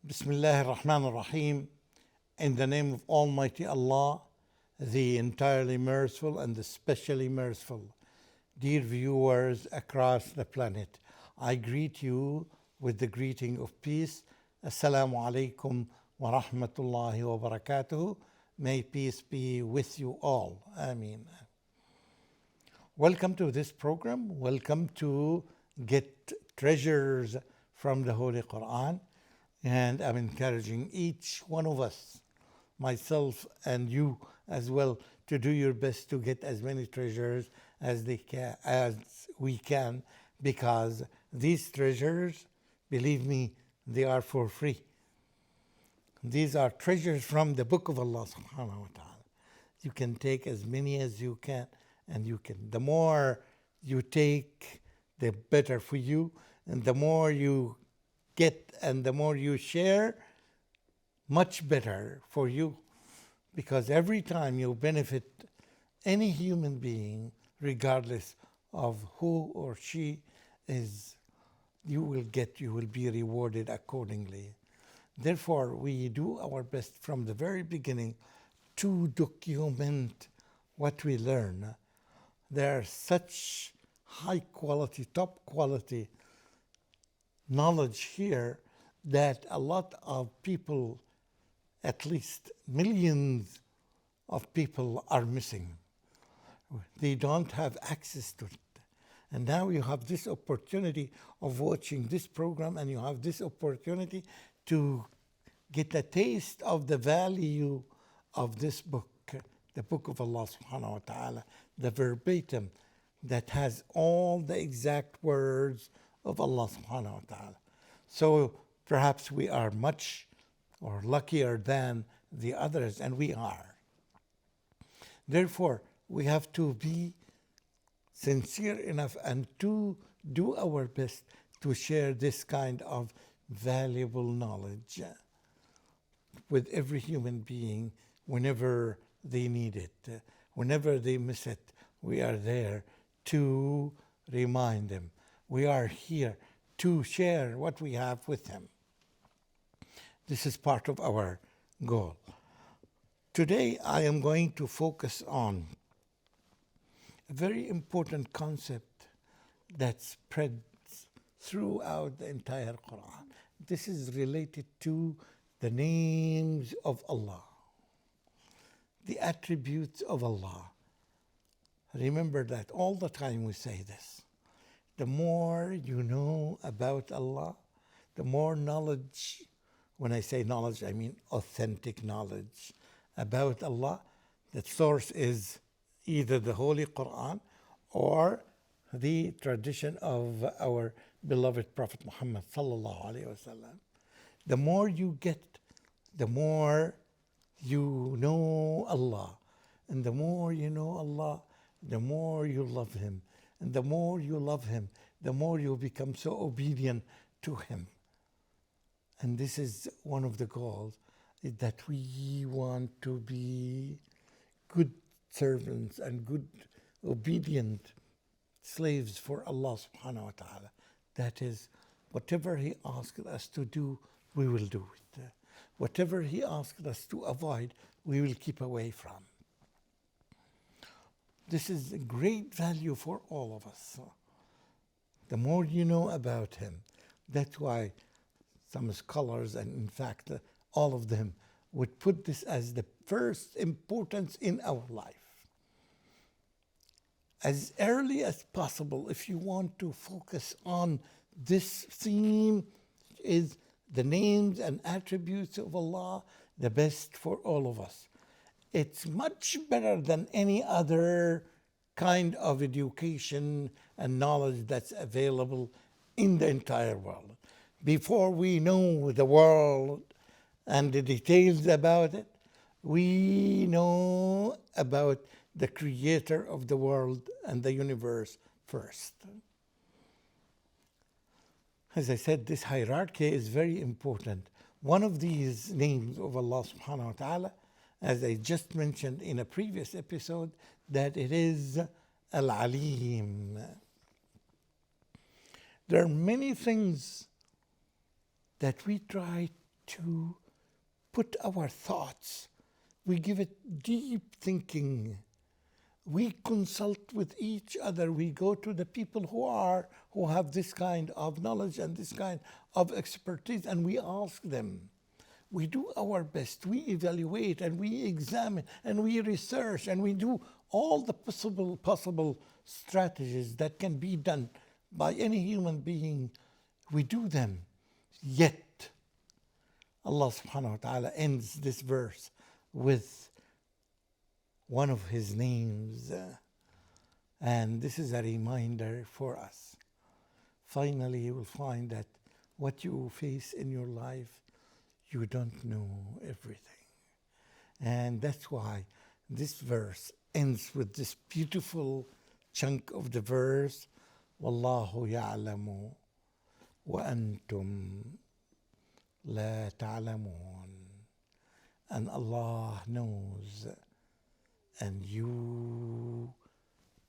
Bismillah ar-Rahman ar-Rahim. In the name of Almighty Allah, the entirely merciful and the specially merciful. Dear viewers across the planet, I greet you with the greeting of peace. Assalamu alaikum wa rahmatullahi wa barakatuh. May peace be with you all. Ameen. Welcome to this program. Welcome to Get Treasures from the Holy Quran. And I'm encouraging each one of us, myself and you as well, to do your best to get as many treasures as we can, because these treasures, believe me, they are for free. These are treasures from the book of Allah subhanahu wa ta'ala. You can take as many as you can, and the more you take, the better for you, and the more you get and the more you share, much better for you, because every time you benefit any human being, regardless of who or she is, you will be rewarded accordingly. Therefore, we do our best from the very beginning to document what we learn. There are such high quality, top quality knowledge here that a lot of people, at least millions of people, are missing. They don't have access to it. And now you have this opportunity of watching this program, and you have this opportunity to get a taste of the value of this book, the book of Allah subhanahu wa ta'ala, the verbatim that has all the exact words of Allah subhanahu wa ta'ala. So perhaps we are much or luckier than the others, and we are. Therefore, we have to be sincere enough and to do our best to share this kind of valuable knowledge with every human being whenever they need it. Whenever they miss it, we are there to remind them. We are here to share what we have with them. This is part of our goal. Today, I am going to focus on a very important concept that spreads throughout the entire Quran. This is related to the names of Allah, the attributes of Allah. Remember that all the time we say this. The more you know about Allah, the more knowledge, when I say knowledge, I mean authentic knowledge about Allah. The source is either the Holy Quran or the tradition of our beloved Prophet Muhammad sallallahu alaihi wasallam. The more you get, the more you know Allah. And the more you know Allah, the more you love Him. And the more you love Him, the more you become so obedient to Him. And this is one of the goals, is that we want to be good servants and good obedient slaves for Allah subhanahu wa ta'ala. That is, whatever He asks us to do, we will do it. Whatever He asks us to avoid, we will keep away from. This is a great value for all of us. The more you know about Him, that's why some scholars, and in fact all of them, would put this as the first importance in our life. As early as possible, if you want to focus on this theme, is the names and attributes of Allah, the best for all of us. It's much better than any other kind of education and knowledge that's available in the entire world. Before we know the world and the details about it, we know about the creator of the world and the universe first. As I said, this hierarchy is very important. One of these names of Allah subhanahu wa ta'ala, as I just mentioned in a previous episode, that it is Al-Alim. There are many things that we try to put our thoughts. We give it deep thinking. We consult with each other. We go to the people who have this kind of knowledge and this kind of expertise, and we ask them. We do our best. We evaluate and we examine and we research and we do all the possible strategies that can be done by any human being. We do them. Yet, Allah subhanahu wa ta'ala ends this verse with one of His names. And this is a reminder for us. Finally, you will find that what you face in your life, you don't know everything. And that's why this verse ends with this beautiful chunk of the verse, Wallahu ya'lamu wa antum la ta'lamun. And Allah knows, and you,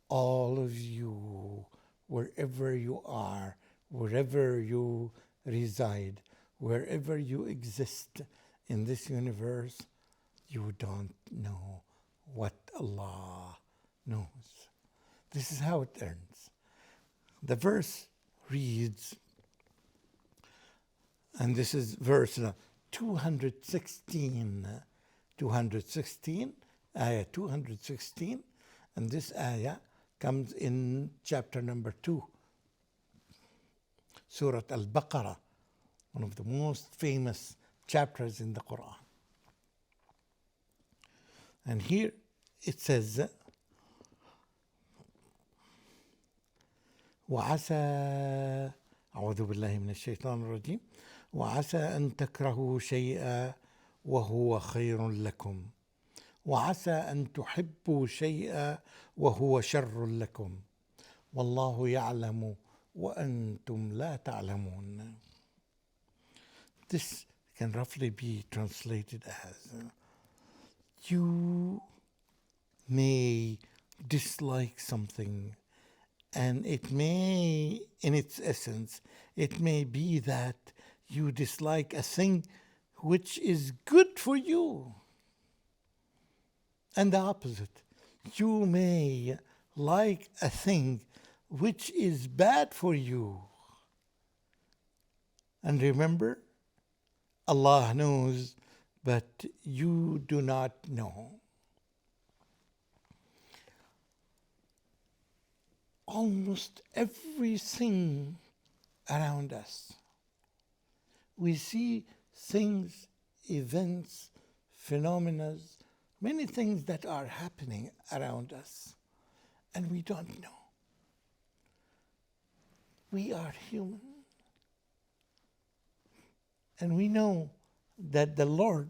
all of you, wherever you are, wherever you reside, wherever you exist in this universe, you don't know what Allah knows. This is how it ends. The verse reads, and this is verse 216, ayah 216, and this ayah comes in chapter number 2, Surah Al-Baqarah, one of the most famous chapters in the Quran. And here it says, وعسى أعوذ بالله من الشيطان الرجيم وعسى أن تكرهوا شيئا وهو خير لكم وعسى أن تحبوا شيئا وهو شر لكم والله يعلم وأنتم لا تعلمون. This can roughly be translated as, you may dislike something, and it may, in its essence, it may be that you dislike a thing which is good for you. And the opposite, you may like a thing which is bad for you. And remember, Allah knows, but you do not know. Almost everything around us, we see things, events, phenomena, many things that are happening around us, and we don't know. We are human. And we know that the Lord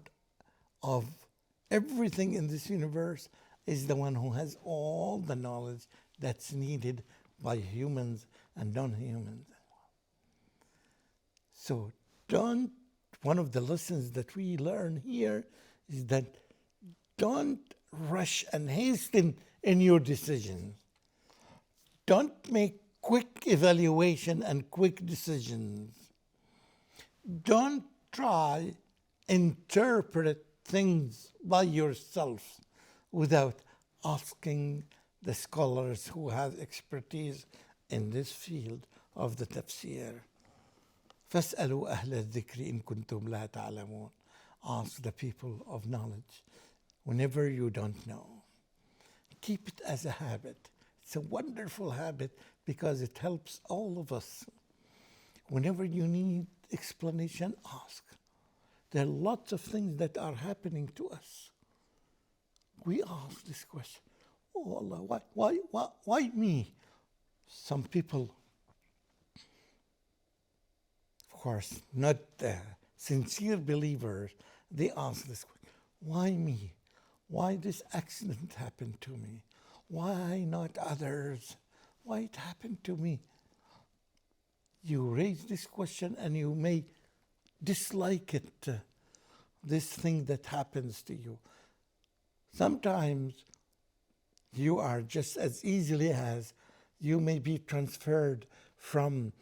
of everything in this universe is the one who has all the knowledge that's needed by humans and non-humans. So one of the lessons that we learn here is that don't rush and hasten in your decisions. Don't make quick evaluation and quick decisions. Don't try interpret things by yourself without asking the scholars who have expertise in this field of the tafsir. فَاسْأَلُوا أَهْلَ الذِّكْرِ إِن كُنتُمْ لَا تَعْلَمُونَ. Ask the people of knowledge whenever you don't know. Keep it as a habit. It's a wonderful habit because it helps all of us. Whenever you need explanation, ask. There are lots of things that are happening to us. We ask this question, oh Allah, why me? Some people, of course, not sincere believers, they ask this question, why me? Why this accident happened to me? Why not others? Why it happened to me? You raise this question and you may dislike it, this thing that happens to you. Sometimes you are just as easily as you may be transferred from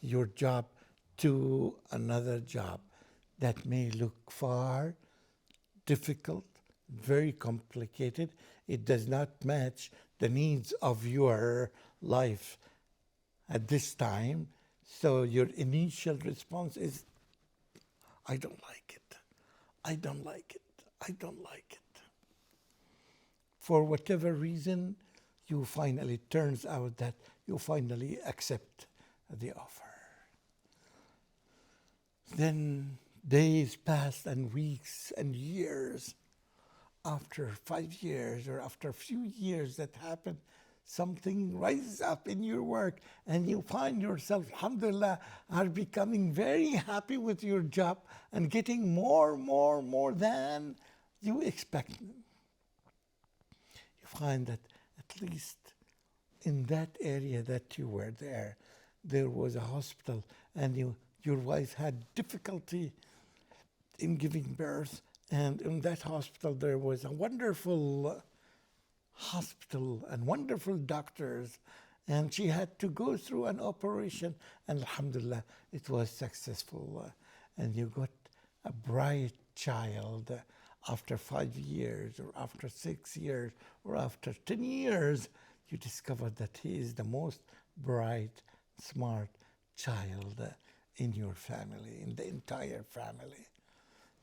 your job to another job. that may look far difficult, very complicated. It does not match the needs of your life at this time. So your initial response is, I don't like it. I don't like it. I don't like it. For whatever reason, turns out that you finally accept the offer. Then days passed and weeks and years. After 5 years or after a few years that happened, something rises up in your work and you find yourself, alhamdulillah, are becoming very happy with your job and getting more than you expect. You find that at least in that area that you were there was a hospital and your wife had difficulty in giving birth, and in that hospital there was a wonderful hospital and wonderful doctors, and she had to go through an operation, and alhamdulillah, it was successful. And you got a bright child after 5 years or after 6 years or after 10 years. You discover that he is the most bright, smart child in your family, in the entire family.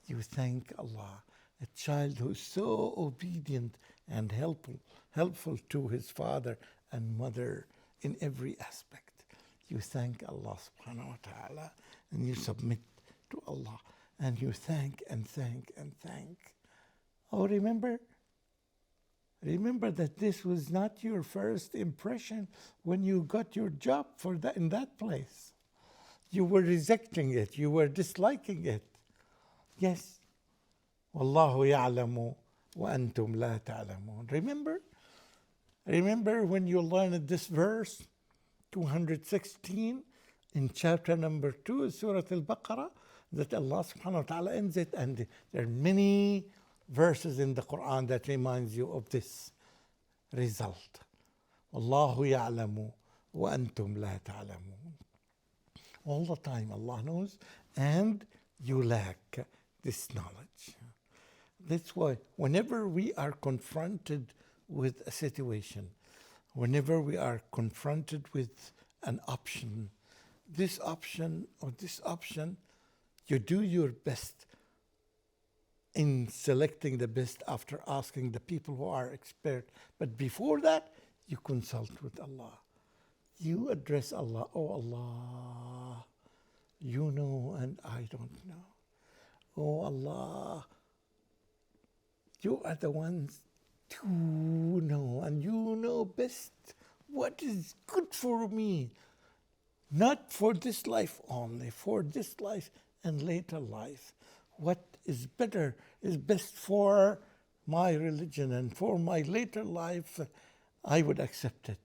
You thank Allah. A child who is so obedient and helpful to his father and mother in every aspect. You thank Allah subhanahu wa ta'ala and you submit to Allah and you thank and thank and thank. Oh, remember that this was not your first impression when you got your job in that place. You were rejecting it. You were disliking it. Yes. Wallahu ya'lamu wa antum la ta'lamun. Remember when you learned this verse, 216, in chapter number 2, Surah Al-Baqarah, that Allah subhanahu wa ta'ala ends it, and there are many verses in the Quran that reminds you of this result. Wallahu ya'lamu wa antum la ta'lamun. All the time Allah knows, and you lack this knowledge. That's why whenever we are confronted with a situation, whenever we are confronted with an option, this option, you do your best in selecting the best after asking the people who are expert. But before that, you consult with Allah. You address Allah, oh Allah, you know and I don't know. Oh Allah, you are the ones to know, and you know best what is good for me. Not for this life only, for this life and later life. What is better is best for my religion and for my later life, I would accept it.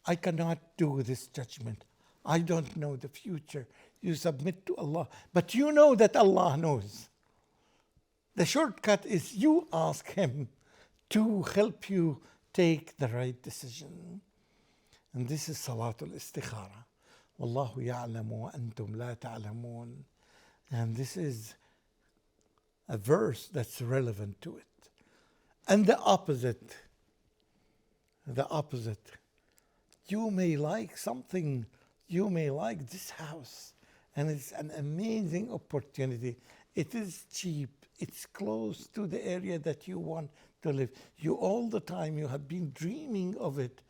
I cannot do this judgment. I don't know the future. You submit to Allah. But you know that Allah knows. The shortcut is you ask Him to help you take the right decision. And this is Salatul Istikhara. Wallahu ya'lamu wa antum la ta'lamun. And this is a verse that's relevant to it. And the opposite. You may like something, you may like this house, and it's an amazing opportunity. It is cheap, it's close to the area that you want to live. All the time you have been dreaming of it.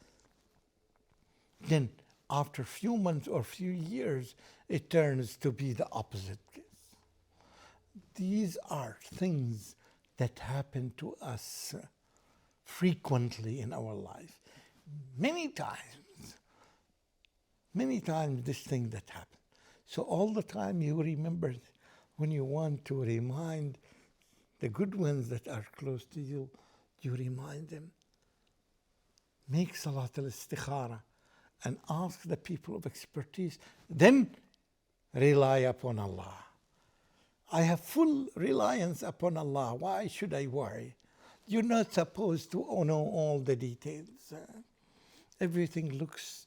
Then after a few months or few years, it turns to be the opposite case. These are things that happen to us frequently in our life. Many times this thing that happened. So all the time you remember, when you want to remind the good ones that are close to you, you remind them. Make Salatul Istikhara and ask the people of expertise. Then rely upon Allah. I have full reliance upon Allah. Why should I worry? You're not supposed to know all the details. Everything looks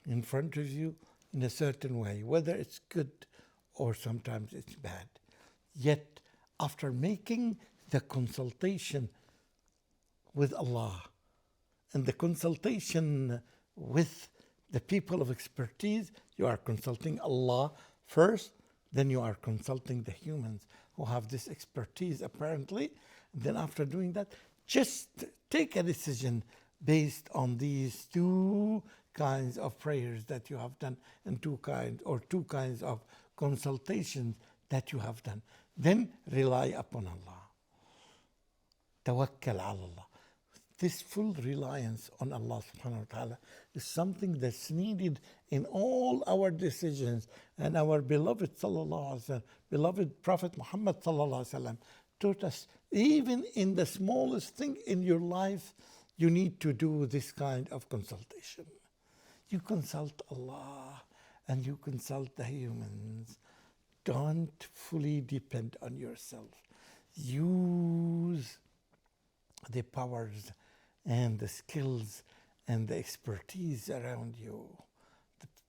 in front of you in a certain way, whether it's good or sometimes it's bad. Yet, after making the consultation with Allah and the consultation with the people of expertise, you are consulting Allah first, then you are consulting the humans who have this expertise apparently. Then after doing that, just take a decision based on these two kinds of prayers that you have done and two kinds of consultations that you have done. Then rely upon Allah. Tawakkal ala Allah. This full reliance on Allah subhanahu wa ta'ala is something that's needed in all our decisions. And our beloved sallallahu alaihi wasallam, beloved Prophet Muhammad sallallahu alaihi wasallam taught us, even in the smallest thing in your life, you need to do this kind of consultation. You consult Allah and you consult the humans. Don't fully depend on yourself. Use the powers and the skills and the expertise around you.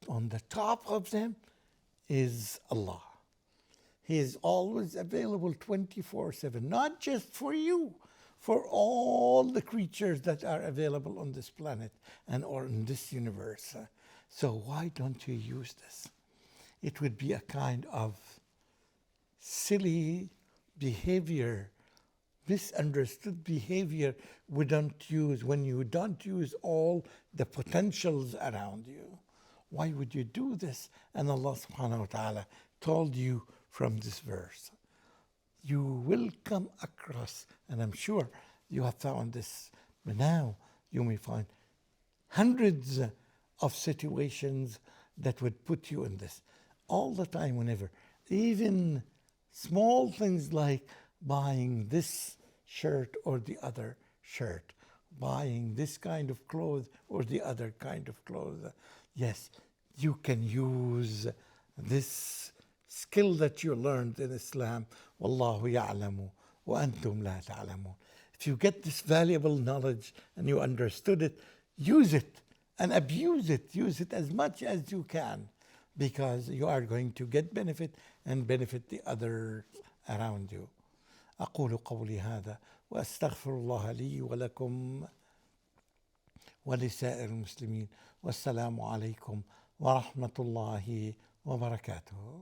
On the top of them is Allah. He is always available 24/7, not just for you, for all the creatures that are available on this planet and or in this universe. So why don't you use this? It would be a kind of silly behavior, misunderstood behavior we don't use when you don't use all the potentials around you. Why would you do this? And Allah subhanahu wa ta'ala told you from this verse. You will come across, and I'm sure you have found this, but now you may find hundreds of situations that would put you in this. All the time, whenever, even small things like buying this shirt or the other shirt, buying this kind of clothes or the other kind of clothes. Yes, you can use this skill that you learned in Islam. Wallahu ya'lamu wa antum la ta'lamun. If you get this valuable knowledge and you understood it, use it and abuse it. Use it as much as you can, because you are going to get benefit and benefit the others around you. أقول قولي هذا وأستغفر الله لي ولكم ولسائر المسلمين والسلام عليكم ورحمة الله وبركاته.